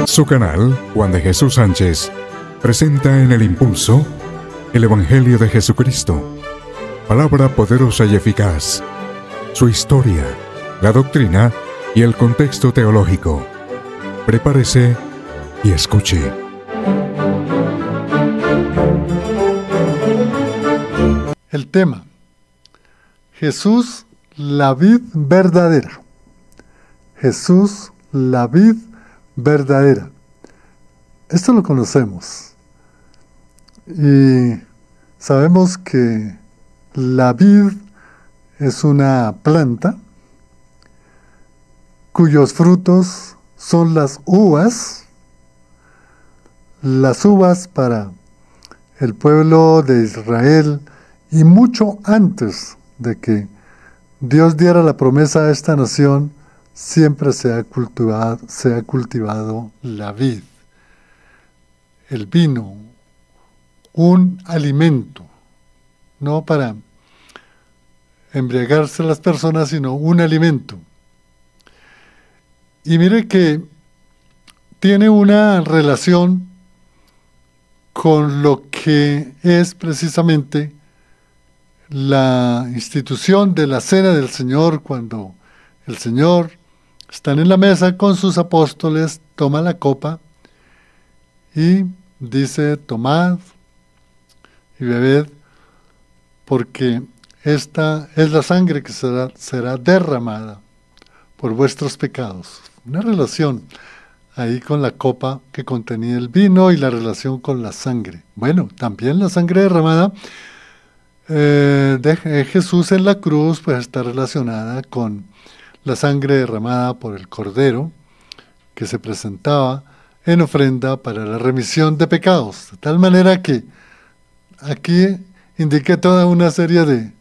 Su canal, Juan de Jesús Sánchez, presenta en El Impulso el Evangelio de Jesucristo, palabra poderosa y eficaz, su historia, la doctrina y el contexto teológico. Prepárese y escuche. El tema: Jesús, la vid verdadera. Jesús, la vid verdadera. Esto lo conocemos. Y sabemos que la vid es una planta cuyos frutos son las uvas. Las uvas para el pueblo de Israel, y mucho antes de que Dios diera la promesa a esta nación, siempre se ha cultivado la vid, el vino, un alimento, no para embriagarse las personas, sino un alimento. Y mire que tiene una relación con lo que es precisamente la institución de la Cena del Señor, cuando el Señor está en la mesa con sus apóstoles, toma la copa y dice: tomad y bebed, porque esta es la sangre que será derramada por vuestros pecados. Una relación ahí con la copa que contenía el vino y la relación con la sangre. Bueno, también la sangre derramada de Jesús en la cruz pues está relacionada con la sangre derramada por el Cordero que se presentaba en ofrenda para la remisión de pecados, de tal manera que aquí indiqué toda una serie de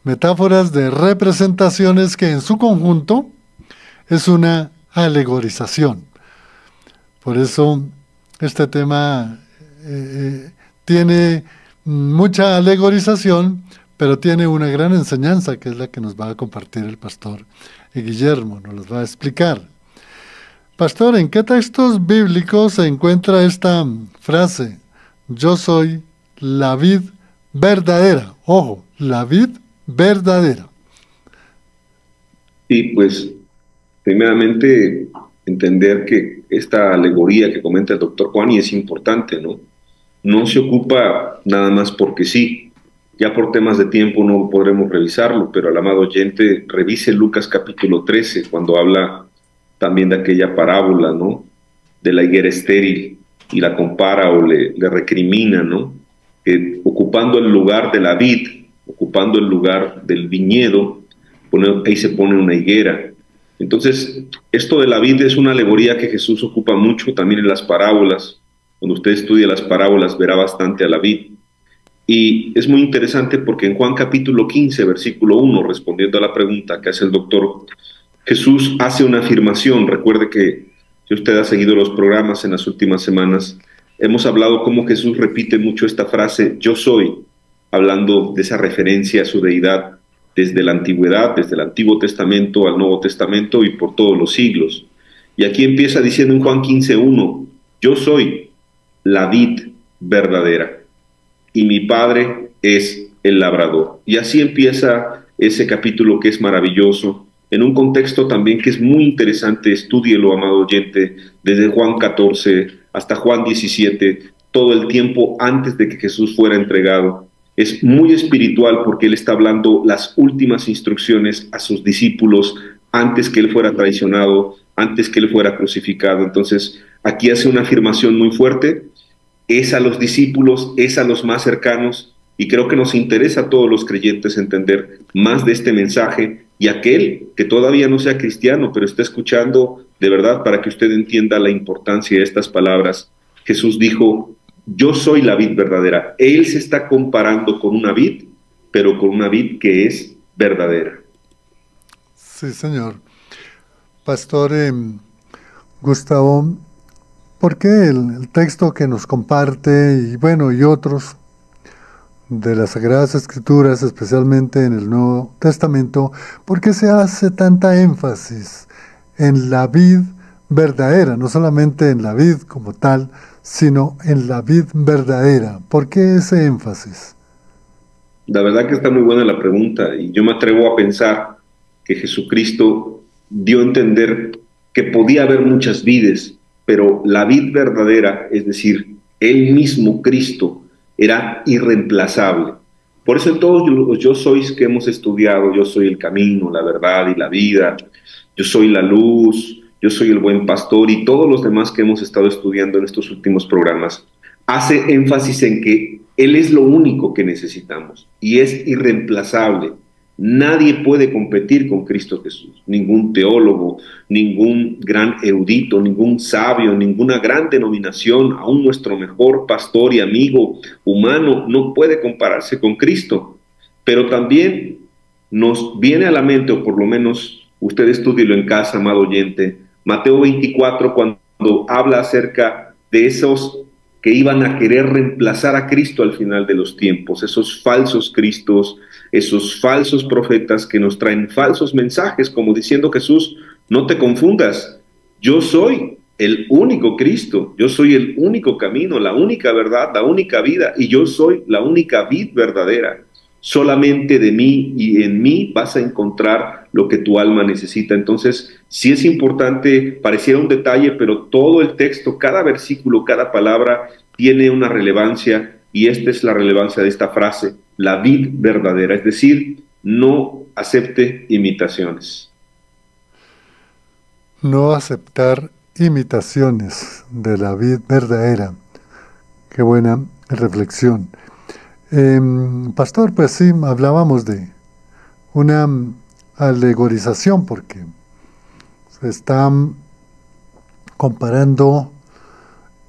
metáforas, de representaciones que en su conjunto es una alegorización. Por eso este tema tiene mucha alegorización, pero tiene una gran enseñanza, que es la que nos va a compartir el pastor Guillermo, nos las va a explicar. Pastor, ¿en qué textos bíblicos se encuentra esta frase: yo soy la vid verdadera? Ojo, la vid verdadera. Sí, pues, primeramente, entender que esta alegoría que comenta el doctor Juani es importante, ¿no? No se ocupa nada más porque sí. Ya por temas de tiempo no podremos revisarlo, pero al amado oyente revise Lucas capítulo 13, cuando habla también de aquella parábola, ¿no?, de la higuera estéril, y la compara o le recrimina, ¿no?, que ocupando el lugar de la vid, ocupando el lugar del viñedo, ahí se pone una higuera. Entonces, esto de la vid es una alegoría que Jesús ocupa mucho también en las parábolas. Cuando usted estudia las parábolas verá bastante a la vid. Y es muy interesante porque en Juan capítulo 15, versículo 1, respondiendo a la pregunta que hace el doctor, Jesús hace una afirmación. Recuerde que si usted ha seguido los programas en las últimas semanas, hemos hablado cómo Jesús repite mucho esta frase, yo soy, hablando de esa referencia a su deidad desde la antigüedad, desde el Antiguo Testamento al Nuevo Testamento y por todos los siglos. Y aquí empieza diciendo en Juan 15:1, yo soy la vid verdadera y mi Padre es el labrador. Y así empieza ese capítulo que es maravilloso, en un contexto también que es muy interesante. Estúdielo, amado oyente, desde Juan 14 hasta Juan 17, todo el tiempo antes de que Jesús fuera entregado. Es muy espiritual porque él está hablando las últimas instrucciones a sus discípulos antes que él fuera traicionado, antes que él fuera crucificado. Entonces, aquí hace una afirmación muy fuerte, es a los discípulos, es a los más cercanos, y creo que nos interesa a todos los creyentes entender más de este mensaje, y aquel que todavía no sea cristiano, pero está escuchando de verdad, para que usted entienda la importancia de estas palabras. Jesús dijo, yo soy la vid verdadera. Él se está comparando con una vid, pero con una vid que es verdadera. Sí, señor. Pastor Gustavo, ¿por qué el texto que nos comparte, y bueno, y otros de las Sagradas Escrituras, especialmente en el Nuevo Testamento, por qué se hace tanta énfasis en la vid verdadera, no solamente en la vid como tal, sino en la vid verdadera. ¿Por qué ese énfasis? La verdad que está muy buena la pregunta y yo me atrevo a pensar que Jesucristo dio a entender que podía haber muchas vides, pero la vid verdadera, es decir, Él mismo, Cristo, era irreemplazable. Por eso en todos los yo sois que hemos estudiado, yo soy el camino, la verdad y la vida, yo soy la luz, yo soy el buen pastor y todos los demás que hemos estado estudiando en estos últimos programas, hace énfasis en que Él es lo único que necesitamos y es irreemplazable. Nadie puede competir con Cristo Jesús, ningún teólogo, ningún gran erudito, ningún sabio, ninguna gran denominación, aún nuestro mejor pastor y amigo humano no puede compararse con Cristo. Pero también nos viene a la mente, o por lo menos usted estúdielo en casa, amado oyente, Mateo 24, cuando habla acerca de esos que iban a querer reemplazar a Cristo al final de los tiempos, esos falsos Cristos, esos falsos profetas que nos traen falsos mensajes, como diciendo Jesús, no te confundas, yo soy el único Cristo, yo soy el único camino, la única verdad, la única vida, y yo soy la única vid verdadera. Solamente de mí y en mí vas a encontrar lo que tu alma necesita. Entonces, sí es importante, pareciera un detalle, pero todo el texto, cada versículo, cada palabra tiene una relevancia y esta es la relevancia de esta frase, la vid verdadera, es decir, no acepte imitaciones. No aceptar imitaciones de la vid verdadera. Qué buena reflexión. Pastor, pues sí, hablábamos de una alegorización porque se está comparando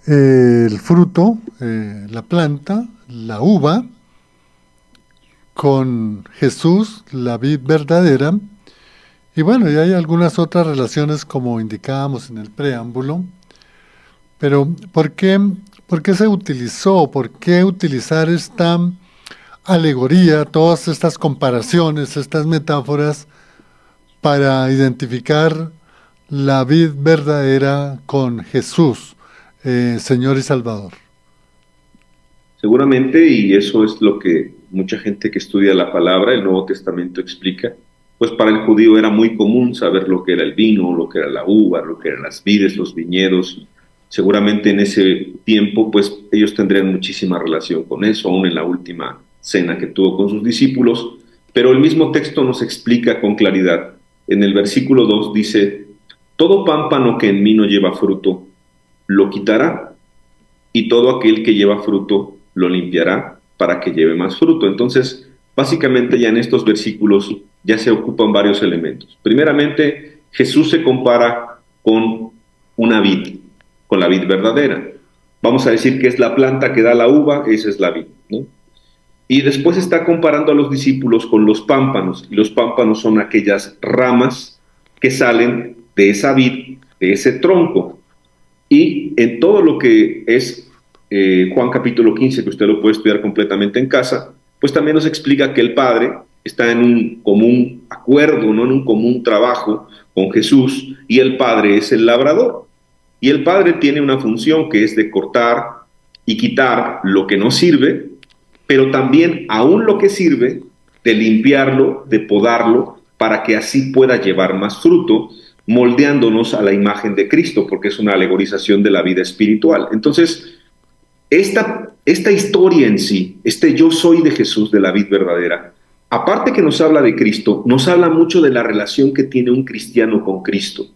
el fruto, la planta, la uva, con Jesús, la vid verdadera. Y bueno, y hay algunas otras relaciones como indicábamos en el preámbulo. Pero ¿por qué se utilizó? ¿Por qué utilizar esta alegoría, todas estas comparaciones, estas metáforas para identificar la vid verdadera con Jesús, Señor y Salvador? Seguramente, y eso es lo que mucha gente que estudia la palabra, el Nuevo Testamento explica, pues para el judío era muy común saber lo que era el vino, lo que era la uva, lo que eran las vides, los viñedos. Seguramente en ese tiempo, pues ellos tendrían muchísima relación con eso, aún en la última cena que tuvo con sus discípulos, pero el mismo texto nos explica con claridad. En el versículo 2 dice, todo pámpano que en mí no lleva fruto, lo quitará, y todo aquel que lleva fruto, lo limpiará para que lleve más fruto. Entonces, básicamente ya en estos versículos ya se ocupan varios elementos. Primeramente, Jesús se compara con una vid, con la vid verdadera. Vamos a decir que es la planta que da la uva, esa es la vid, ¿no? Y después está comparando a los discípulos con los pámpanos, y los pámpanos son aquellas ramas que salen de esa vid, de ese tronco. Y en todo lo que es Juan capítulo 15, que usted lo puede estudiar completamente en casa, pues también nos explica que el Padre está en un común acuerdo, no en un común trabajo con Jesús, y el Padre es el labrador. Y el Padre tiene una función que es de cortar y quitar lo que no sirve, pero también aún lo que sirve, de limpiarlo, de podarlo, para que así pueda llevar más fruto, moldeándonos a la imagen de Cristo, porque es una alegorización de la vida espiritual. Entonces, esta historia en sí, este yo soy de Jesús, de la vid verdadera, aparte que nos habla de Cristo, nos habla mucho de la relación que tiene un cristiano con Cristo.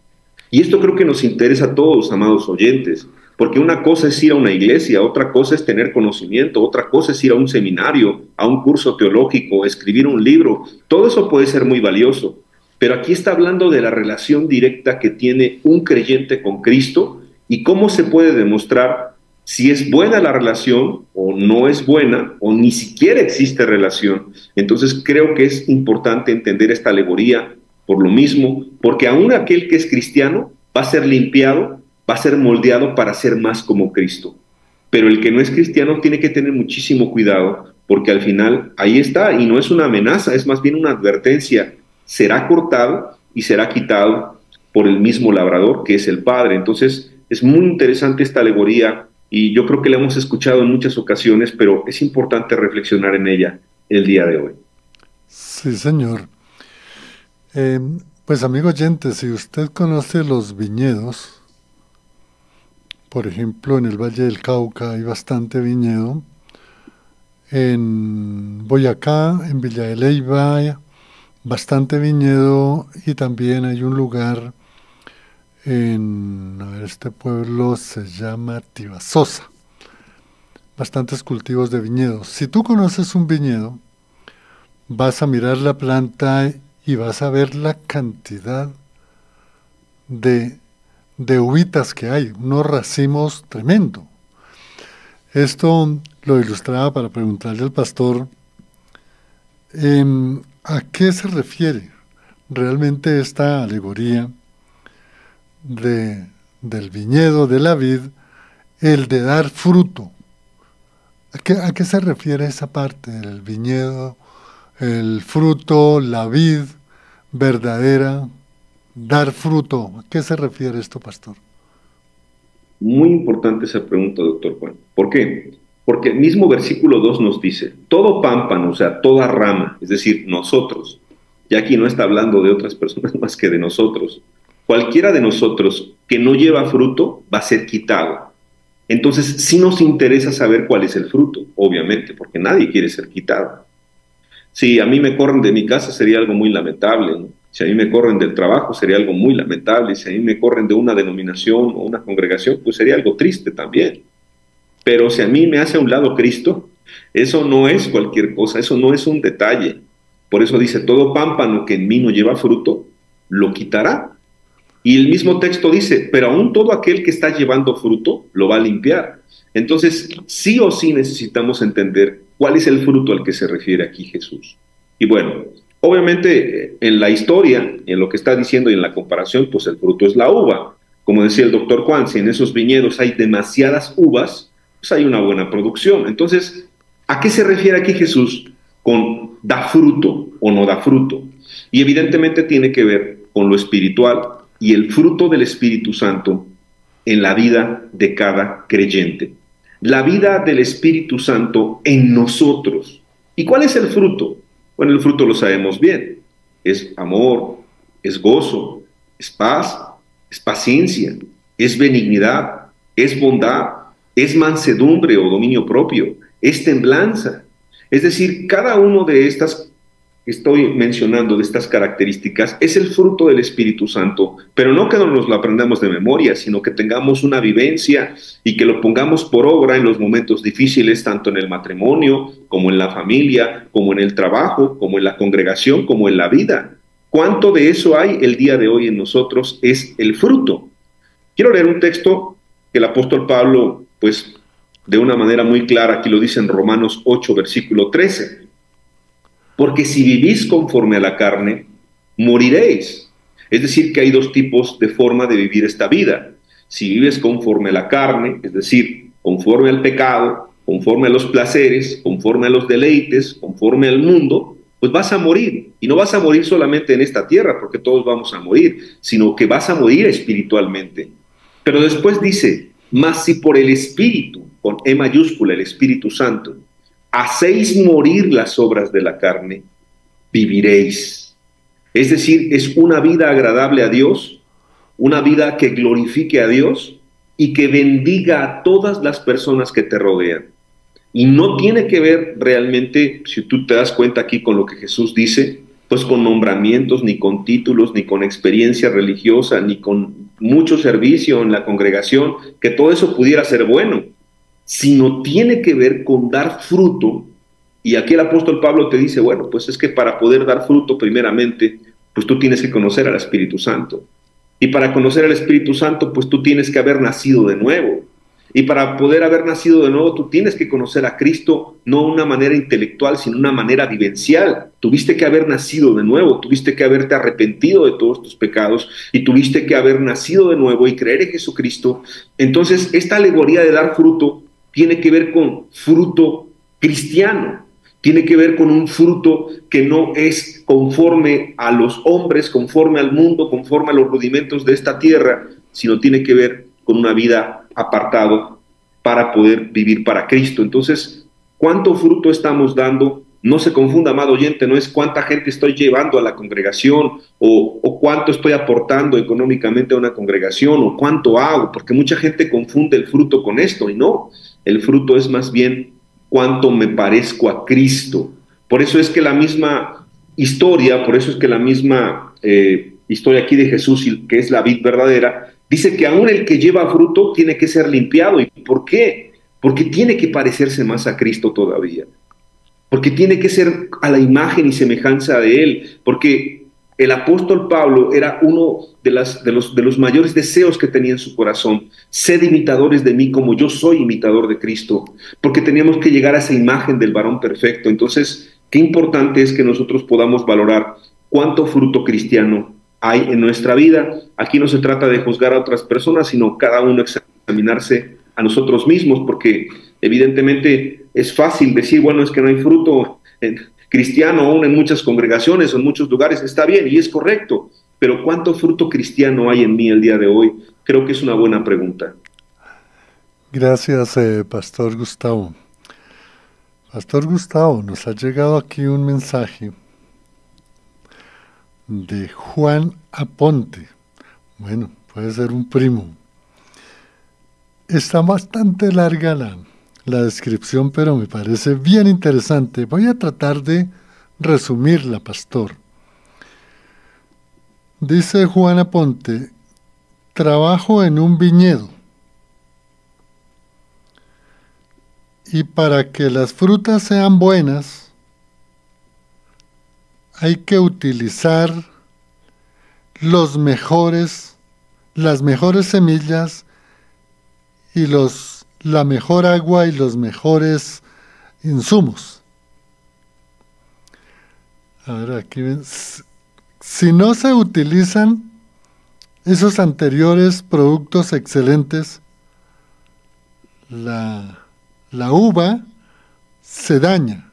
Y esto creo que nos interesa a todos, amados oyentes, porque una cosa es ir a una iglesia, otra cosa es tener conocimiento, otra cosa es ir a un seminario, a un curso teológico, escribir un libro. Todo eso puede ser muy valioso, pero aquí está hablando de la relación directa que tiene un creyente con Cristo y cómo se puede demostrar si es buena la relación o no es buena o ni siquiera existe relación. Entonces creo que es importante entender esta alegoría por lo mismo, porque aún aquel que es cristiano va a ser limpiado, va a ser moldeado para ser más como Cristo. Pero el que no es cristiano tiene que tener muchísimo cuidado, porque al final ahí está, y no es una amenaza, es más bien una advertencia. Será cortado y será quitado por el mismo labrador, que es el Padre. Entonces, es muy interesante esta alegoría y yo creo que la hemos escuchado en muchas ocasiones, pero es importante reflexionar en ella el día de hoy. Sí, señor. Pues, amigo oyente, si usted conoce los viñedos, por ejemplo, en el Valle del Cauca hay bastante viñedo, en Boyacá, en Villa de Leyva, bastante viñedo, y también hay un lugar a ver, este pueblo se llama Tibasosa, bastantes cultivos de viñedos. Si tú conoces un viñedo, vas a mirar la planta y vas a ver la cantidad de uvitas que hay, unos racimos tremendo. Esto lo ilustraba para preguntarle al pastor ¿a qué se refiere realmente esta alegoría del viñedo, de la vid, el de dar fruto? ¿A qué se refiere esa parte del viñedo, el fruto, la vid verdadera, dar fruto? ¿A qué se refiere esto, pastor? Muy importante esa pregunta, doctor Juan. ¿Por qué? Porque el mismo versículo 2 nos dice, todo pámpano, o sea, toda rama, es decir, nosotros, y aquí no está hablando de otras personas más que de nosotros, cualquiera de nosotros que no lleva fruto va a ser quitado. Entonces, sí nos interesa saber cuál es el fruto, obviamente, porque nadie quiere ser quitado. Si a mí me corren de mi casa sería algo muy lamentable, ¿no? Si a mí me corren del trabajo sería algo muy lamentable, si a mí me corren de una denominación o una congregación, pues sería algo triste también. Pero si a mí me hace a un lado Cristo, eso no es cualquier cosa, eso no es un detalle. Por eso dice, todo pámpano que en mí no lleva fruto, lo quitará. Y el mismo texto dice, pero aún todo aquel que está llevando fruto, lo va a limpiar. Entonces, sí o sí necesitamos entender cuál es el fruto al que se refiere aquí Jesús. Y bueno, obviamente en la historia, en lo que está diciendo y en la comparación, pues el fruto es la uva. Como decía el doctor Juan, si en esos viñedos hay demasiadas uvas, pues hay una buena producción. Entonces, ¿a qué se refiere aquí Jesús con da fruto o no da fruto? Y evidentemente tiene que ver con lo espiritual y el fruto del Espíritu Santo en la vida de cada creyente. La vida del Espíritu Santo en nosotros. ¿Y cuál es el fruto? Bueno, el fruto lo sabemos bien. Es amor, es gozo, es paz, es paciencia, es benignidad, es bondad, es mansedumbre o dominio propio, es templanza. Es decir, cada uno de estas que estoy mencionando, de estas características, es el fruto del Espíritu Santo, pero no que nos lo aprendamos de memoria, sino que tengamos una vivencia y que lo pongamos por obra en los momentos difíciles, tanto en el matrimonio, como en la familia, como en el trabajo, como en la congregación, como en la vida. ¿Cuánto de eso hay el día de hoy en nosotros? Es el fruto. Quiero leer un texto que el apóstol Pablo, pues, de una manera muy clara, aquí lo dice en Romanos 8, versículo 13. Porque si vivís conforme a la carne, moriréis. Es decir, que hay dos tipos de forma de vivir esta vida. Si vives conforme a la carne, es decir, conforme al pecado, conforme a los placeres, conforme a los deleites, conforme al mundo, pues vas a morir. Y no vas a morir solamente en esta tierra, porque todos vamos a morir, sino que vas a morir espiritualmente. Pero después dice, mas si por el Espíritu, con E mayúscula, el Espíritu Santo, hacéis morir las obras de la carne, viviréis. Es decir, es una vida agradable a Dios, una vida que glorifique a Dios y que bendiga a todas las personas que te rodean. Y no tiene que ver realmente, si tú te das cuenta aquí con lo que Jesús dice, pues con nombramientos, ni con títulos, ni con experiencia religiosa, ni con mucho servicio en la congregación, que todo eso pudiera ser bueno, sino tiene que ver con dar fruto. Y aquí el apóstol Pablo te dice, bueno, pues es que para poder dar fruto primeramente, pues tú tienes que conocer al Espíritu Santo. Y para conocer al Espíritu Santo, pues tú tienes que haber nacido de nuevo. Y para poder haber nacido de nuevo, tú tienes que conocer a Cristo, no de una manera intelectual, sino de una manera vivencial. Tuviste que haber nacido de nuevo, tuviste que haberte arrepentido de todos tus pecados y tuviste que haber nacido de nuevo y creer en Jesucristo. Entonces, esta alegoría de dar fruto tiene que ver con fruto cristiano. Tiene que ver con un fruto que no es conforme a los hombres, conforme al mundo, conforme a los rudimentos de esta tierra, sino tiene que ver con una vida apartado para poder vivir para Cristo. Entonces, ¿cuánto fruto estamos dando? No se confunda, amado oyente, no es cuánta gente estoy llevando a la congregación o cuánto estoy aportando económicamente a una congregación o cuánto hago, porque mucha gente confunde el fruto con esto y no, el fruto es más bien cuánto me parezco a Cristo. Por eso es que la misma historia, por eso es que la misma historia aquí de Jesús, que es la vid verdadera, dice que aún el que lleva fruto tiene que ser limpiado. ¿Y por qué? Porque tiene que parecerse más a Cristo todavía. Porque tiene que ser a la imagen y semejanza de Él. Porque el apóstol Pablo era uno de los mayores deseos que tenía en su corazón. Sed imitadores de mí como yo soy imitador de Cristo. Porque teníamos que llegar a esa imagen del varón perfecto. Entonces, qué importante es que nosotros podamos valorar cuánto fruto cristiano hay en nuestra vida. Aquí no se trata de juzgar a otras personas, sino cada uno examinarse a nosotros mismos, porque evidentemente es fácil decir, bueno, es que no hay fruto cristiano aún en muchas congregaciones o en muchos lugares. Está bien y es correcto, pero ¿cuánto fruto cristiano hay en mí el día de hoy? Creo que es una buena pregunta. Gracias, Pastor Gustavo. Pastor Gustavo, nos ha llegado aquí un mensaje de Juan Aponte. Bueno, puede ser un primo. Está bastante larga la descripción, pero me parece bien interesante. Voy a tratar de resumirla, pastor. Dice Juan Aponte: trabajo en un viñedo, y para que las frutas sean buenas, hay que utilizar las mejores semillas y la mejor agua y los mejores insumos. Ahora aquí ven, si no se utilizan esos anteriores productos excelentes, la uva se daña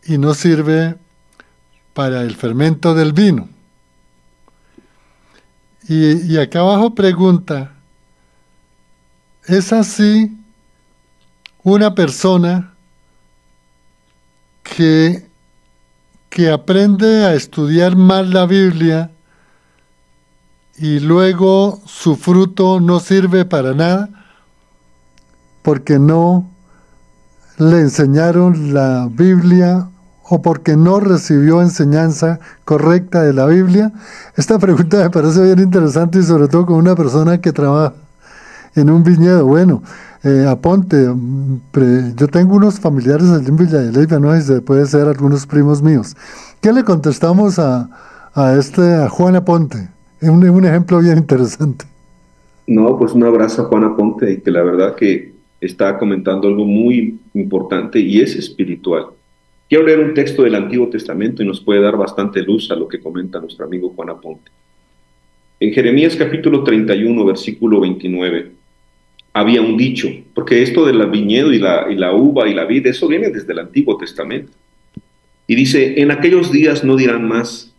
y no sirve para el fermento del vino. Y acá abajo pregunta: ¿es así una persona que aprende a estudiar mal la Biblia y luego su fruto no sirve para nada porque no le enseñaron la Biblia o porque no recibió enseñanza correcta de la Biblia? Esta pregunta me parece bien interesante, y sobre todo con una persona que trabaja en un viñedo. Bueno, Aponte, yo tengo unos familiares allí en Villa de Leyva, ¿no? Y puede ser algunos primos míos. ¿Qué le contestamos a Juan Aponte? Es un ejemplo bien interesante. No, pues un abrazo a Juan Aponte, y que la verdad que está comentando algo muy importante y es espiritual. Quiero leer un texto del Antiguo Testamento y nos puede dar bastante luz a lo que comenta nuestro amigo Juan Aponte. En Jeremías capítulo 31, versículo 29, había un dicho, porque esto del viñedo y la uva y la vid, eso viene desde el Antiguo Testamento. Y dice: en aquellos días no dirán más,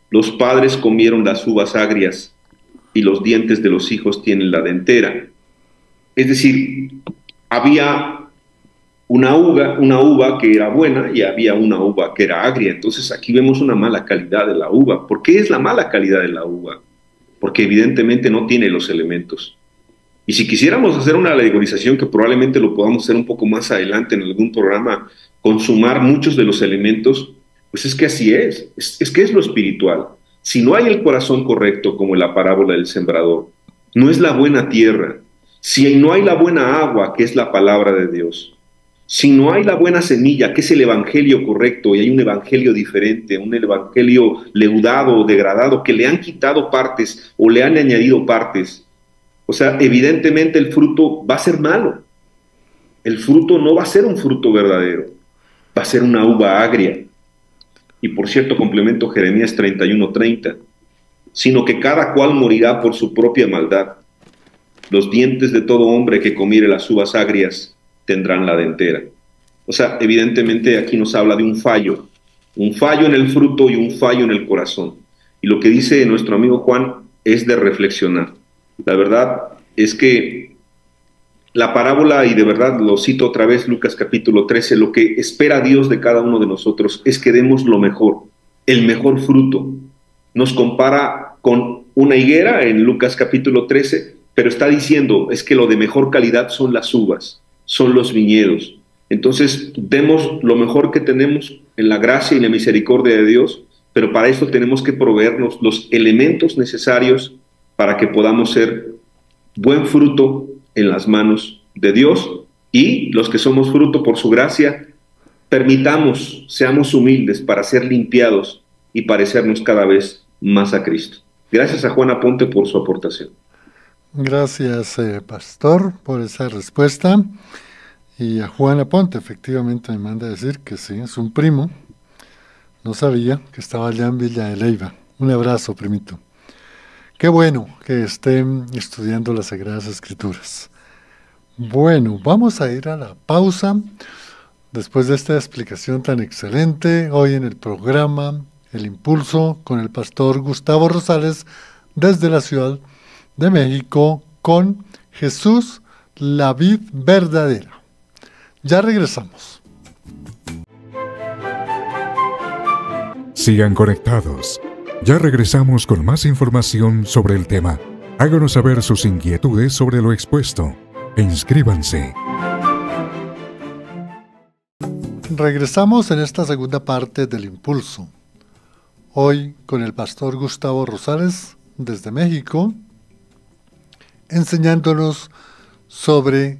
los padres comieron las uvas agrias y los dientes de los hijos tienen la dentera. Es decir, había una uva que era buena y había una uva que era agria. Entonces aquí vemos una mala calidad de la uva. ¿Por qué es la mala calidad de la uva? Porque evidentemente no tiene los elementos. Y si quisiéramos hacer una alegorización, que probablemente lo podamos hacer un poco más adelante en algún programa, consumar muchos de los elementos, pues es que así es que es lo espiritual. Si no hay el corazón correcto, como en la parábola del sembrador, no es la buena tierra. Si no hay la buena agua, que es la palabra de Dios, si no hay la buena semilla, que es el evangelio correcto, y hay un evangelio diferente, un evangelio leudado o degradado, que le han quitado partes o le han añadido partes, o sea, evidentemente el fruto va a ser malo. El fruto no va a ser un fruto verdadero, va a ser una uva agria. Y por cierto, complemento Jeremías 31:30, sino que cada cual morirá por su propia maldad. Los dientes de todo hombre que comiere las uvas agrias tendrán la dentera. O sea, evidentemente aquí nos habla de un fallo en el fruto y un fallo en el corazón. Y lo que dice nuestro amigo Juan es de reflexionar. La verdad es que la parábola, y de verdad lo cito otra vez, Lucas capítulo 13, lo que espera Dios de cada uno de nosotros es que demos lo mejor, el mejor fruto. Nos compara con una higuera en Lucas capítulo 13, pero está diciendo, es que lo de mejor calidad son las uvas, son los viñedos. Entonces, demos lo mejor que tenemos en la gracia y la misericordia de Dios, pero para eso tenemos que proveernos los elementos necesarios para que podamos ser buen fruto en las manos de Dios, y los que somos fruto por su gracia, seamos humildes para ser limpiados y parecernos cada vez más a Cristo. Gracias a Juan Aponte por su aportación. Gracias, pastor, por esa respuesta. Y a Juan Aponte, efectivamente, me manda a decir que sí, es un primo. No sabía que estaba allá en Villa de Leyva. Un abrazo, primito. Qué bueno que estén estudiando las Sagradas Escrituras. Bueno, vamos a ir a la pausa. Después de esta explicación tan excelente, hoy en el programa El Impulso con el pastor Gustavo Rosales desde la Ciudad de México con Jesús, la vid verdadera. Ya regresamos. Sigan conectados. Ya regresamos con más información sobre el tema. Háganos saber sus inquietudes sobre lo expuesto e inscríbanse. Regresamos en esta segunda parte del Impulso. Hoy con el pastor Gustavo Rosales desde México, enseñándonos sobre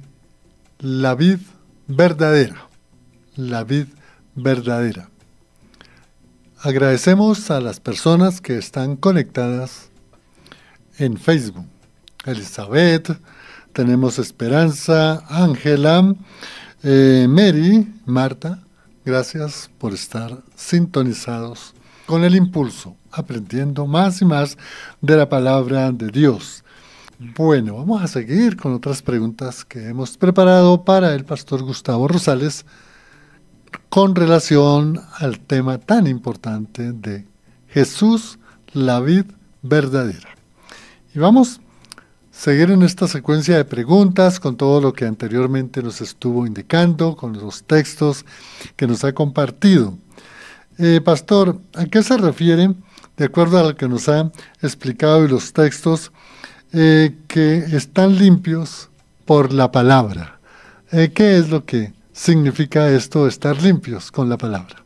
la vid verdadera. La vid verdadera. Agradecemos a las personas que están conectadas en Facebook. Elizabeth, tenemos Esperanza, Ángela, Mary, Marta, gracias por estar sintonizados con el Impulso, aprendiendo más y más de la palabra de Dios. Bueno, vamos a seguir con otras preguntas que hemos preparado para el pastor Gustavo Rosales con relación al tema tan importante de Jesús, la vid verdadera. Y vamos a seguir en esta secuencia de preguntas con todo lo que anteriormente nos estuvo indicando, con los textos que nos ha compartido. Pastor, ¿a qué se refiere, de acuerdo a lo que nos ha explicado y los textos, que están limpios por la palabra? ¿Qué es lo que significa esto de estar limpios con la palabra?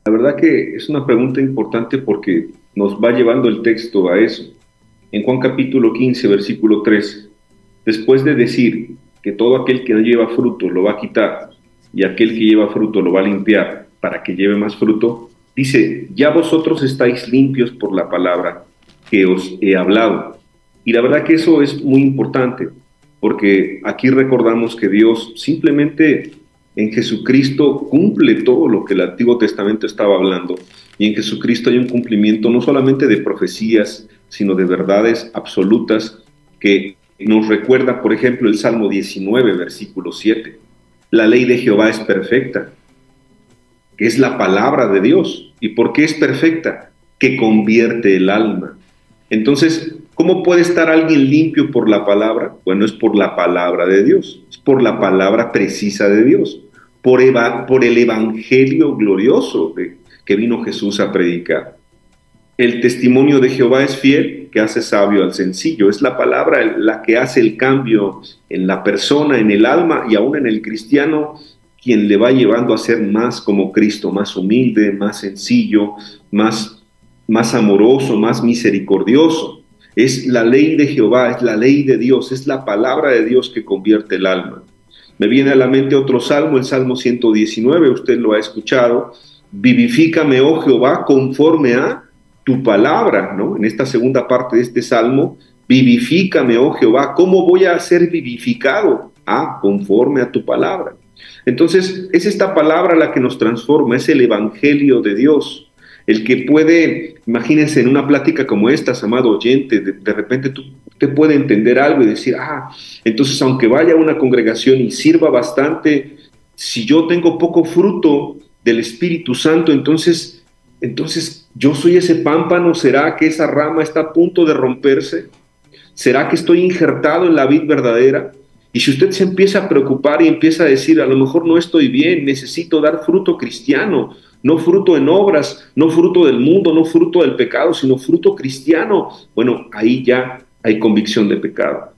La verdad que es una pregunta importante porque nos va llevando el texto a eso. En Juan capítulo 15, versículo 3, después de decir que todo aquel que no lleva fruto lo va a quitar y aquel que lleva fruto lo va a limpiar para que lleve más fruto, dice, ya vosotros estáis limpios por la palabra que os he hablado. Y la verdad que eso es muy importante, porque aquí recordamos que Dios simplemente en Jesucristo cumple todo lo que el Antiguo Testamento estaba hablando, y en Jesucristo hay un cumplimiento no solamente de profecías, sino de verdades absolutas que nos recuerda, por ejemplo, el Salmo 19, versículo 7. La ley de Jehová es perfecta, que es la palabra de Dios. ¿Y por qué es perfecta? Que convierte el alma. Entonces, ¿cómo puede estar alguien limpio por la palabra? Bueno, es por la palabra de Dios, es por la palabra precisa de Dios, por el evangelio glorioso que vino Jesús a predicar. El testimonio de Jehová es fiel, que hace sabio al sencillo. Es la palabra la que hace el cambio en la persona, en el alma y aún en el cristiano, quien le va llevando a ser más como Cristo, más humilde, más sencillo, más amoroso, más misericordioso. Es la ley de Jehová, es la ley de Dios, es la palabra de Dios que convierte el alma. Me viene a la mente otro salmo, el Salmo 119, usted lo ha escuchado. Vivifícame, oh Jehová, conforme a tu palabra, ¿no? En esta segunda parte de este salmo, vivifícame, oh Jehová. ¿Cómo voy a ser vivificado? Conforme a tu palabra. Entonces, es esta palabra la que nos transforma, es el evangelio de Dios. El que puede, imagínense en una plática como esta, amado oyente, de repente tú te puede entender algo y decir, entonces aunque vaya a una congregación y sirva bastante, si yo tengo poco fruto del Espíritu Santo, entonces yo soy ese pámpano. ¿Será que esa rama está a punto de romperse? ¿Será que estoy injertado en la vid verdadera? Y si usted se empieza a preocupar y empieza a decir, a lo mejor no estoy bien, necesito dar fruto cristiano, no fruto en obras, no fruto del mundo, no fruto del pecado, sino fruto cristiano, bueno, ahí ya hay convicción de pecado.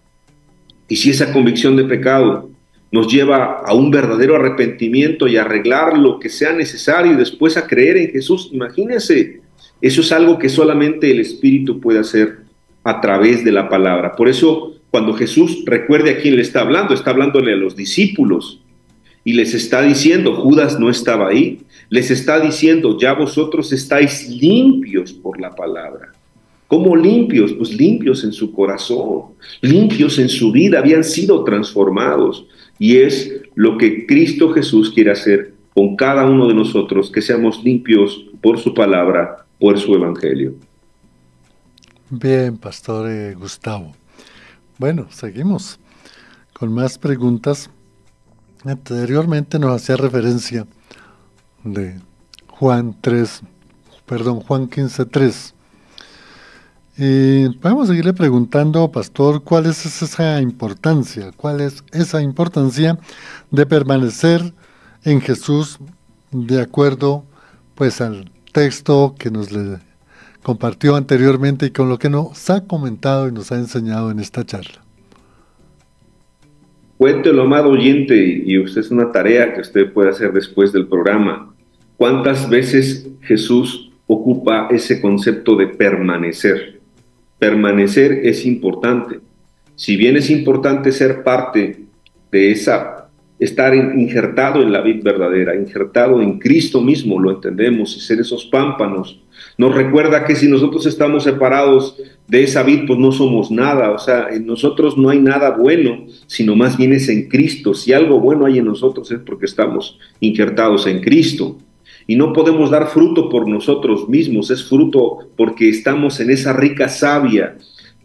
Y si esa convicción de pecado nos lleva a un verdadero arrepentimiento y a arreglar lo que sea necesario y después a creer en Jesús, imagínense, eso es algo que solamente el Espíritu puede hacer a través de la palabra. Por eso, cuando Jesús, recuerde a quién le está hablándole a los discípulos y les está diciendo, Judas no estaba ahí, les está diciendo, ya vosotros estáis limpios por la palabra. ¿Cómo limpios? Pues limpios en su corazón, limpios en su vida, habían sido transformados. Y es lo que Cristo Jesús quiere hacer con cada uno de nosotros, que seamos limpios por su palabra, por su evangelio. Bien, Pastor Gustavo. Bueno, seguimos con más preguntas. Anteriormente nos hacía referencia de Juan 15:3. Y podemos seguirle preguntando, Pastor, ¿cuál es esa importancia? ¿Cuál es esa importancia de permanecer en Jesús de acuerdo pues al texto que nos le compartió anteriormente y con lo que nos ha comentado y nos ha enseñado en esta charla? Cuéntelo, amado oyente, y usted es una tarea que usted puede hacer después del programa. ¿Cuántas veces Jesús ocupa ese concepto de permanecer? Permanecer es importante. Si bien es importante ser parte de estar injertado en la vid verdadera, injertado en Cristo mismo, lo entendemos, y ser esos pámpanos, nos recuerda que si nosotros estamos separados de esa vid, pues no somos nada. O sea, en nosotros no hay nada bueno, sino más bien es en Cristo. Si algo bueno hay en nosotros es porque estamos injertados en Cristo. Y no podemos dar fruto por nosotros mismos, es fruto porque estamos en esa rica savia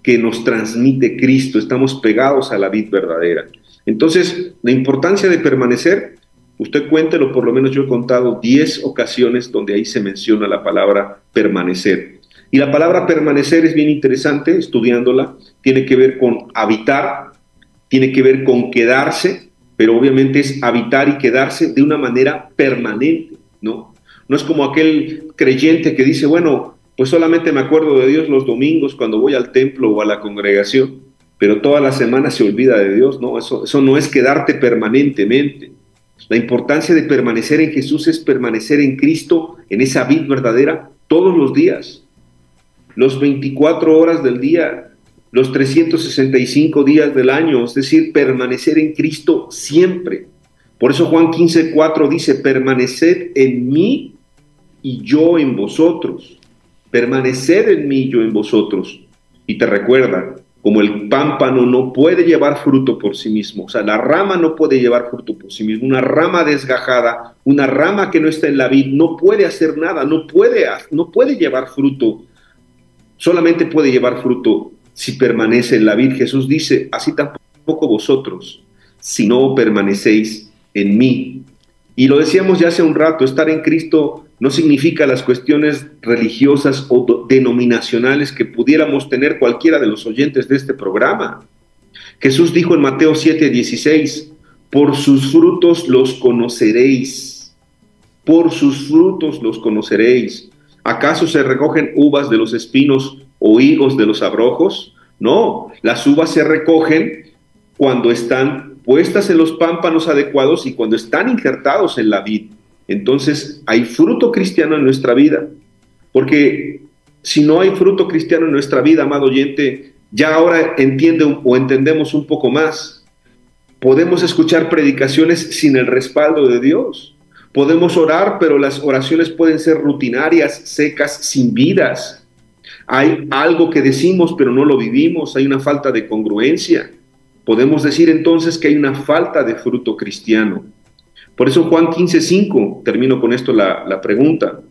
que nos transmite Cristo, estamos pegados a la vid verdadera. Entonces, la importancia de permanecer, usted cuéntelo, por lo menos yo he contado 10 ocasiones donde ahí se menciona la palabra permanecer. Y la palabra permanecer es bien interesante, estudiándola, tiene que ver con habitar, tiene que ver con quedarse, pero obviamente es habitar y quedarse de una manera permanente, ¿no? No es como aquel creyente que dice, bueno, pues solamente me acuerdo de Dios los domingos cuando voy al templo o a la congregación, pero toda la semana se olvida de Dios. No, eso no es quedarte permanentemente. La importancia de permanecer en Jesús es permanecer en Cristo, en esa vid verdadera, todos los días, los 24 horas del día, los 365 días del año, es decir, permanecer en Cristo siempre. Por eso Juan 15:4 dice, permaneced en mí y yo en vosotros. Permaneced en mí y yo en vosotros. Y te recuerda, como el pámpano no puede llevar fruto por sí mismo, o sea, la rama no puede llevar fruto por sí mismo, una rama desgajada, una rama que no está en la vid, no puede hacer nada, no puede llevar fruto, solamente puede llevar fruto si permanece en la vid. Jesús dice, así tampoco vosotros, si no permanecéis en mí. Y lo decíamos ya hace un rato, estar en Cristo no significa las cuestiones religiosas o denominacionales que pudiéramos tener cualquiera de los oyentes de este programa. Jesús dijo en Mateo 7:16, por sus frutos los conoceréis, por sus frutos los conoceréis. ¿Acaso se recogen uvas de los espinos o higos de los abrojos? No, las uvas se recogen cuando están puestas en los pámpanos adecuados y cuando están injertados en la vid. Entonces hay fruto cristiano en nuestra vida, porque si no hay fruto cristiano en nuestra vida, amado oyente, ya ahora entendemos un poco más. Podemos escuchar predicaciones sin el respaldo de Dios, podemos orar, pero las oraciones pueden ser rutinarias, secas, sin vidas. Hay algo que decimos pero no lo vivimos, hay una falta de congruencia. Podemos decir entonces que hay una falta de fruto cristiano. Por eso Juan 15:5, termino con esto la pregunta.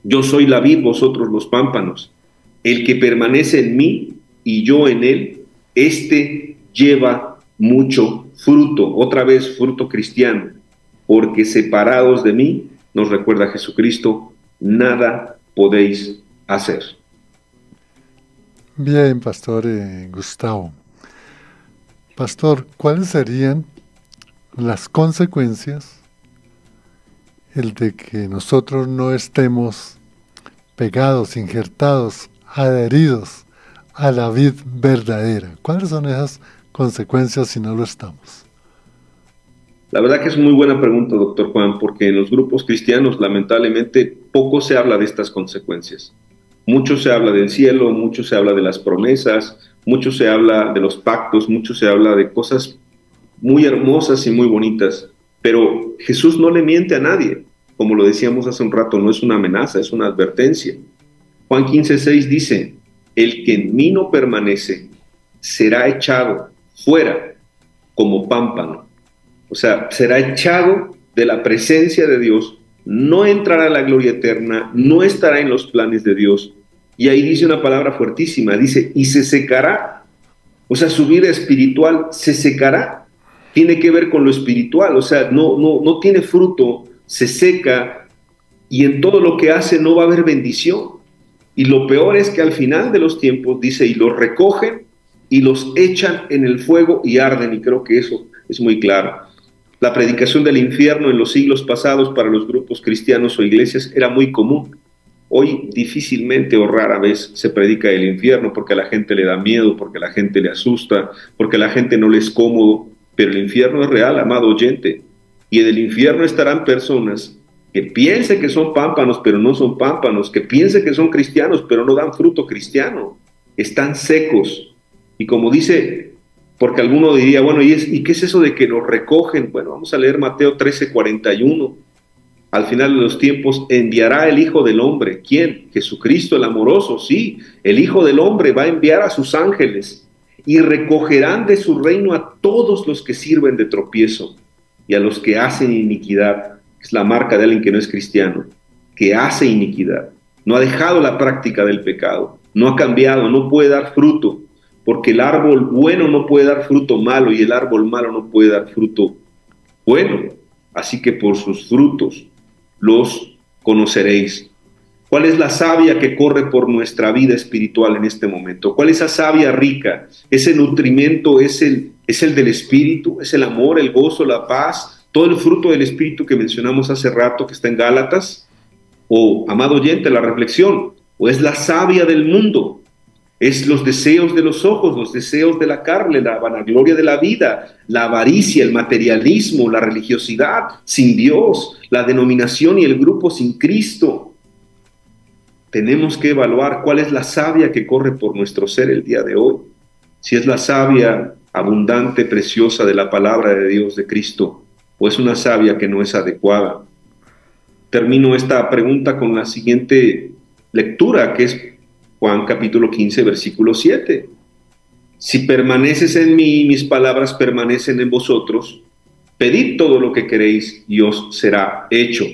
Yo soy la vid, vosotros los pámpanos. El que permanece en mí y yo en él, este lleva mucho fruto. Otra vez, fruto cristiano. porque separados de mí, nos recuerda Jesucristo, nada podéis hacer. Bien, Pastor Gustavo. Pastor, ¿cuáles serían las consecuencias el de que nosotros no estemos pegados, injertados, adheridos a la vid verdadera? ¿Cuáles son esas consecuencias si no lo estamos? La verdad que es muy buena pregunta, doctor Juan, porque en los grupos cristianos lamentablemente poco se habla de estas consecuencias. Mucho se habla del cielo, mucho se habla de las promesas, mucho se habla de los pactos, mucho se habla de cosas muy hermosas y muy bonitas, pero Jesús no le miente a nadie. Como lo decíamos hace un rato, no es una amenaza, es una advertencia. Juan 15:6 dice, el que en mí no permanece será echado fuera como pámpano. O sea, será echado de la presencia de Dios, no entrará a la gloria eterna, no estará en los planes de Dios. Y ahí dice una palabra fuertísima, dice, y se secará. O sea, su vida espiritual se secará. Tiene que ver con lo espiritual, o sea, no tiene fruto, se seca, y en todo lo que hace no va a haber bendición. Y lo peor es que al final de los tiempos, dice, y los recogen y los echan en el fuego y arden, y creo que eso es muy claro. La predicación del infierno en los siglos pasados para los grupos cristianos o iglesias era muy común. Hoy difícilmente o rara vez se predica el infierno porque a la gente le da miedo, porque a la gente le asusta, porque a la gente no le es cómodo, pero el infierno es real, amado oyente. Y en el infierno estarán personas que piensen que son pámpanos, pero no son pámpanos, que piensen que son cristianos, pero no dan fruto cristiano, están secos. Y como dice, porque alguno diría, bueno, ¿y qué es eso de que los recogen? Bueno, vamos a leer Mateo 13:41. Al final de los tiempos enviará el Hijo del Hombre. ¿Quién? Jesucristo el amoroso, sí. El Hijo del Hombre va a enviar a sus ángeles y recogerán de su reino a todos los que sirven de tropiezo y a los que hacen iniquidad. Es la marca de alguien que no es cristiano, que hace iniquidad. No ha dejado la práctica del pecado, no ha cambiado, no puede dar fruto, porque el árbol bueno no puede dar fruto malo y el árbol malo no puede dar fruto bueno. Así que por sus frutos los conoceréis. ¿Cuál es la savia que corre por nuestra vida espiritual en este momento? ¿Cuál es esa savia rica? Ese nutrimento es el del Espíritu, es el amor, el gozo, la paz, todo el fruto del Espíritu que mencionamos hace rato, que está en Gálatas. O, amado oyente, la reflexión, o es la savia del mundo, es los deseos de los ojos, los deseos de la carne, la vanagloria de la vida, la avaricia, el materialismo, la religiosidad sin Dios, la denominación y el grupo sin Cristo. Tenemos que evaluar cuál es la savia que corre por nuestro ser el día de hoy. Si es la savia abundante, preciosa de la palabra de Dios, de Cristo, o es una savia que no es adecuada. Termino esta pregunta con la siguiente lectura, que es Juan capítulo 15, versículo 7. Si permaneces en mí y mis palabras permanecen en vosotros, pedid todo lo que queréis y os será hecho.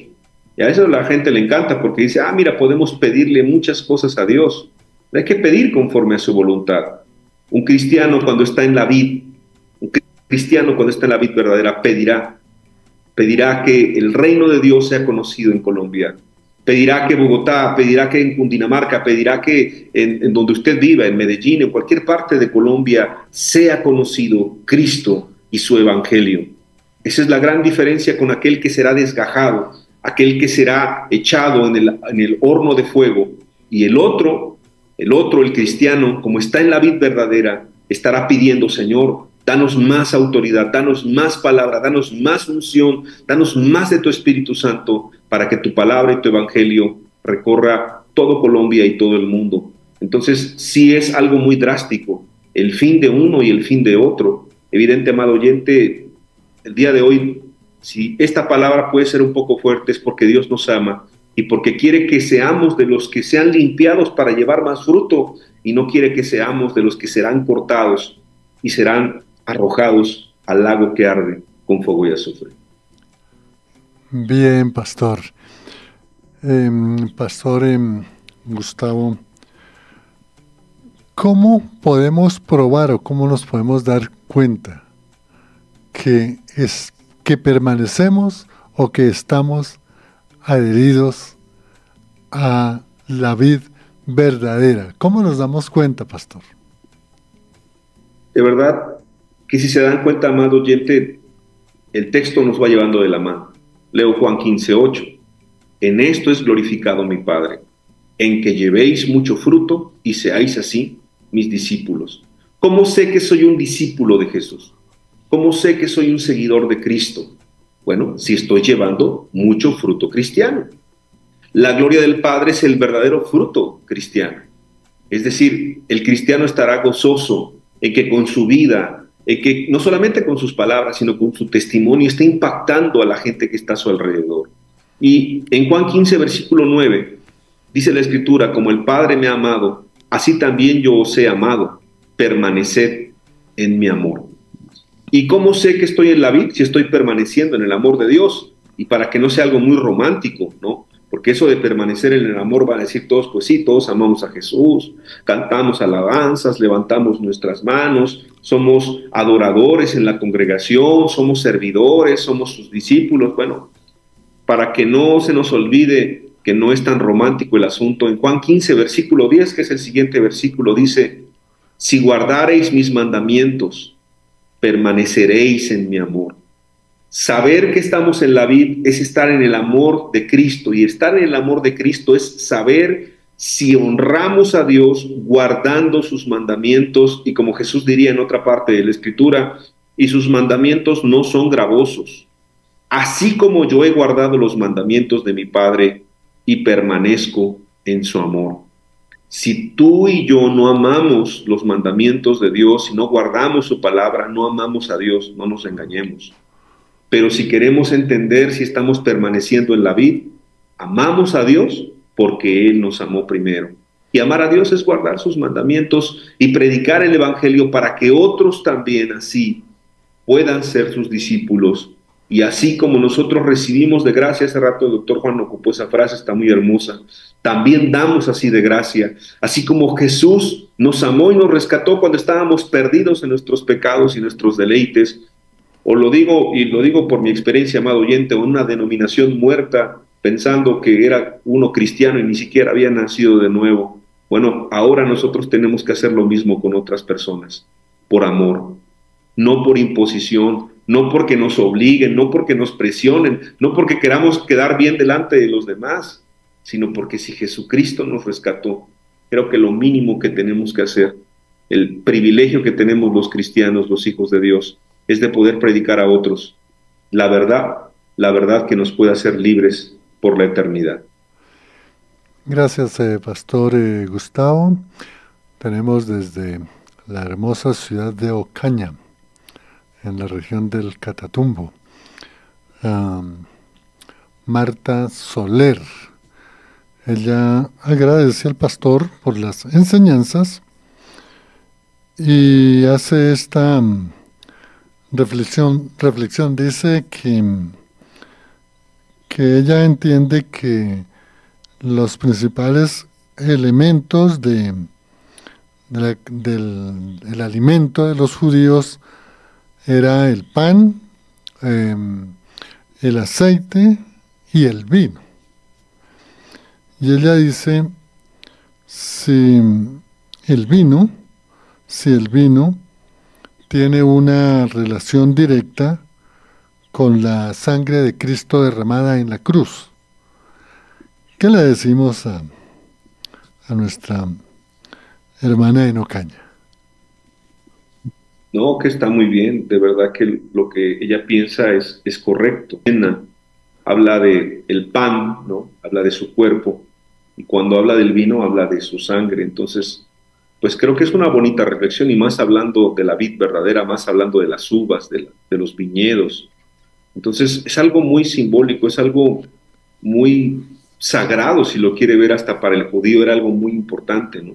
Y a eso a la gente le encanta porque dice, mira, podemos pedirle muchas cosas a Dios. Hay que pedir conforme a su voluntad. Un cristiano cuando está en la vid, verdadera, pedirá que el reino de Dios sea conocido en Colombia. Pedirá que Bogotá, pedirá que en Cundinamarca, pedirá que en donde usted viva, en Medellín, en cualquier parte de Colombia, sea conocido Cristo y su evangelio. Esa es la gran diferencia con aquel que será desgajado, aquel que será echado en el horno de fuego. Y el otro, el cristiano, como está en la vid verdadera, estará pidiendo, Señor, danos más autoridad, danos más palabra, danos más unción, danos más de tu Espíritu Santo, para que tu palabra y tu evangelio recorra todo Colombia y todo el mundo. Entonces, sí es algo muy drástico, el fin de uno y el fin de otro. Evidente, amado oyente, el día de hoy, si esta palabra puede ser un poco fuerte, es porque Dios nos ama y porque quiere que seamos de los que sean limpiados para llevar más fruto y no quiere que seamos de los que serán cortados y serán arrojados al lago que arde con fuego y azufre. Bien, Pastor. Gustavo, ¿cómo podemos probar o cómo nos podemos dar cuenta que permanecemos o que estamos adheridos a la vid verdadera? ¿Cómo nos damos cuenta, pastor? De verdad que si se dan cuenta, amado oyente, el texto nos va llevando de la mano. Leo Juan 15:8. En esto es glorificado mi Padre, en que llevéis mucho fruto y seáis así mis discípulos. ¿Cómo sé que soy un discípulo de Jesús? ¿Cómo sé que soy un seguidor de Cristo? Bueno, si estoy llevando mucho fruto cristiano. La gloria del Padre es el verdadero fruto cristiano. Es decir, el cristiano estará gozoso en que con su vida, en que no solamente con sus palabras, sino con su testimonio, está impactando a la gente que está a su alrededor. Y en Juan 15, versículo 9, dice la Escritura: como el Padre me ha amado, así también yo os he amado, permaneced en mi amor. ¿Y cómo sé que estoy en la vid? Si estoy permaneciendo en el amor de Dios. Y para que no sea algo muy romántico, ¿no? Porque eso de permanecer en el amor van a decir todos, pues sí, todos amamos a Jesús, cantamos alabanzas, levantamos nuestras manos, somos adoradores en la congregación, somos servidores, somos sus discípulos. Bueno, para que no se nos olvide que no es tan romántico el asunto, en Juan 15, versículo 10, que es el siguiente versículo, dice: si guardareis mis mandamientos, permaneceréis en mi amor. Saber que estamos en la vid es estar en el amor de Cristo, y estar en el amor de Cristo es saber si honramos a Dios guardando sus mandamientos, y como Jesús diría en otra parte de la Escritura, y sus mandamientos no son gravosos. Así como yo he guardado los mandamientos de mi Padre y permanezco en su amor. Si tú y yo no amamos los mandamientos de Dios, si no guardamos su palabra, no amamos a Dios, no nos engañemos. Pero si queremos entender si estamos permaneciendo en la vid, amamos a Dios porque Él nos amó primero. Y amar a Dios es guardar sus mandamientos y predicar el Evangelio para que otros también así puedan ser sus discípulos. Y así como nosotros recibimos de gracia, hace rato el doctor Juan ocupó esa frase, está muy hermosa, también damos así de gracia. Así como Jesús nos amó y nos rescató cuando estábamos perdidos en nuestros pecados y nuestros deleites, o lo digo por mi experiencia, amado oyente, en una denominación muerta, pensando que era uno cristiano y ni siquiera había nacido de nuevo. Bueno, ahora nosotros tenemos que hacer lo mismo con otras personas, por amor, no por imposición, no porque nos obliguen, no porque nos presionen, no porque queramos quedar bien delante de los demás, sino porque si Jesucristo nos rescató, creo que lo mínimo que tenemos que hacer, el privilegio que tenemos los cristianos, los hijos de Dios, es de poder predicar a otros la verdad que nos puede hacer libres por la eternidad. Gracias, Pastor Gustavo. Tenemos desde la hermosa ciudad de Ocaña, en la región del Catatumbo, Marta Soler. Ella agradece al pastor por las enseñanzas y hace esta reflexión. Dice que ella entiende que los principales elementos del alimento de los judíos era el pan, el aceite y el vino. Y ella dice, si el vino tiene una relación directa con la sangre de Cristo derramada en la cruz. ¿Qué le decimos a nuestra hermana en Ocaña? No, que está muy bien, de verdad que lo que ella piensa es correcto. Habla de el pan, ¿no? Habla de su cuerpo, y cuando habla del vino habla de su sangre. Entonces, pues creo que es una bonita reflexión, y más hablando de la vid verdadera, más hablando de las uvas, de los viñedos. Entonces es algo muy simbólico, es algo muy sagrado, si lo quiere ver. Hasta para el judío era algo muy importante, ¿no?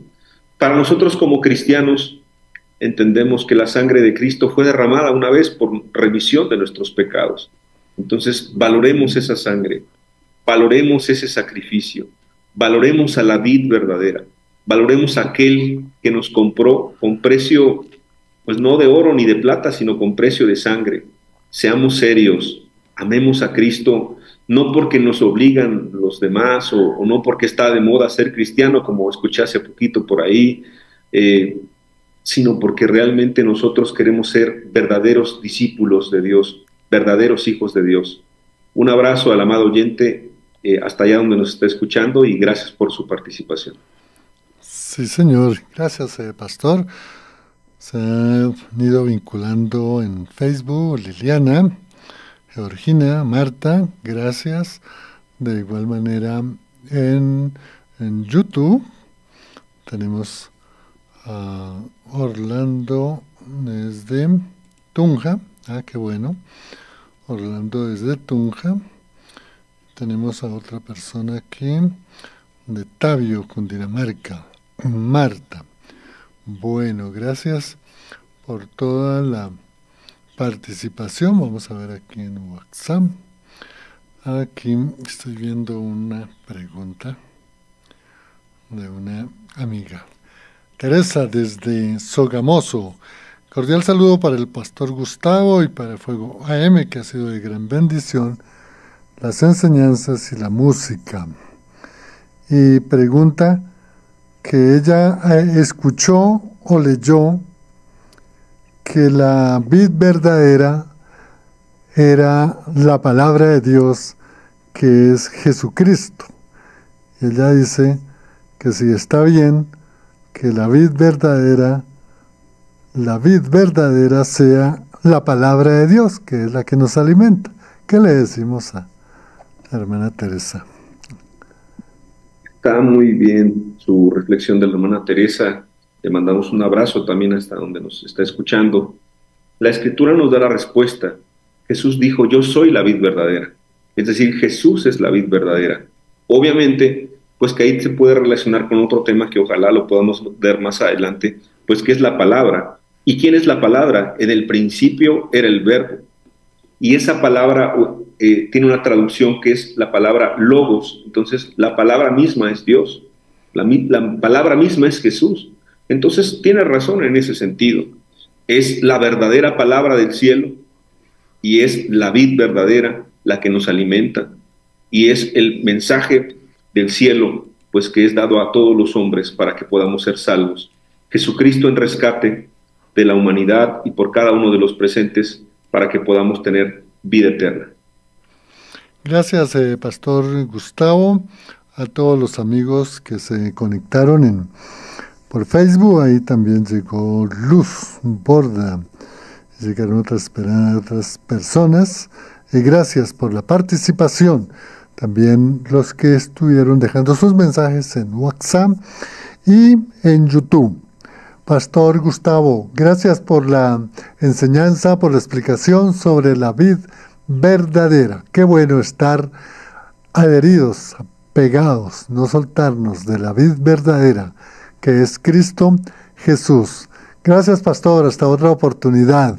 Para nosotros como cristianos entendemos que la sangre de Cristo fue derramada una vez por remisión de nuestros pecados. Entonces valoremos esa sangre, valoremos ese sacrificio, valoremos a la vid verdadera, valoremos a aquel que nos compró con precio, pues no de oro ni de plata, sino con precio de sangre. Seamos serios, amemos a Cristo, no porque nos obligan los demás o no porque está de moda ser cristiano, como escuché hace poquito por ahí, sino porque realmente nosotros queremos ser verdaderos discípulos de Dios, verdaderos hijos de Dios. Un abrazo al amado oyente, hasta allá donde nos está escuchando, y gracias por su participación. Sí, señor. Gracias, pastor. Se han ido vinculando en Facebook Liliana, Georgina, Marta, gracias. De igual manera en YouTube tenemos a Orlando desde Tunja. Ah, qué bueno. Orlando desde Tunja. Tenemos a otra persona aquí de Tabio, Cundinamarca. Marta. Bueno, gracias por toda la participación. Vamos a ver aquí en WhatsApp. Aquí estoy viendo una pregunta de una amiga. Teresa, desde Sogamoso. Cordial saludo para el pastor Gustavo y para Fuego AM, que ha sido de gran bendición las enseñanzas y la música. Y pregunta que ella escuchó o leyó que la vid verdadera era la palabra de Dios, que es Jesucristo. Y ella dice que si está bien que la vid verdadera sea la palabra de Dios, que es la que nos alimenta. ¿Qué le decimos a la hermana Teresa? Está muy bien su reflexión de la hermana Teresa. Le mandamos un abrazo también hasta donde nos está escuchando. La Escritura nos da la respuesta. Jesús dijo, yo soy la vid verdadera. Es decir, Jesús es la vid verdadera. Obviamente, pues que ahí se puede relacionar con otro tema que ojalá lo podamos ver más adelante, pues que es la palabra. ¿Y quién es la palabra? En el principio era el verbo. Y esa palabra tiene una traducción que es la palabra logos. Entonces, la palabra misma es Dios. La palabra misma es Jesús. Entonces, tiene razón en ese sentido. Es la verdadera palabra del cielo y es la vid verdadera la que nos alimenta. Y es el mensaje del cielo, pues que es dado a todos los hombres para que podamos ser salvos. Jesucristo en rescate de la humanidad y por cada uno de los presentes para que podamos tener vida eterna. Gracias, Pastor Gustavo, a todos los amigos que se conectaron por Facebook. Ahí también llegó Luz Borda, llegaron otras personas. Y gracias por la participación. También los que estuvieron dejando sus mensajes en WhatsApp y en YouTube. Pastor Gustavo, gracias por la enseñanza, por la explicación sobre la vid verdadera. Qué bueno estar adheridos, pegados, no soltarnos de la vid verdadera, que es Cristo Jesús. Gracias, pastor, hasta otra oportunidad.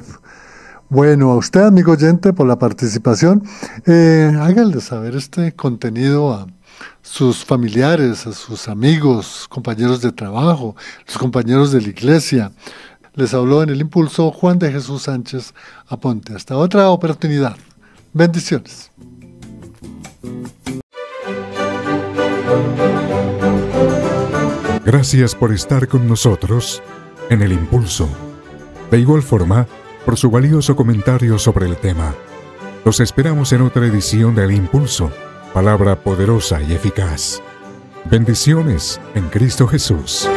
Bueno, a usted, amigo oyente, por la participación. Háganle saber este contenido a sus familiares, a sus amigos, compañeros de trabajo, los compañeros de la iglesia. Les habló en el Impulso Juan de Jesús Sánchez Aponte. Hasta otra oportunidad. Bendiciones. Gracias por estar con nosotros en el Impulso. De igual forma, por su valioso comentario sobre el tema. Los esperamos en otra edición del Impulso, palabra poderosa y eficaz. Bendiciones en Cristo Jesús.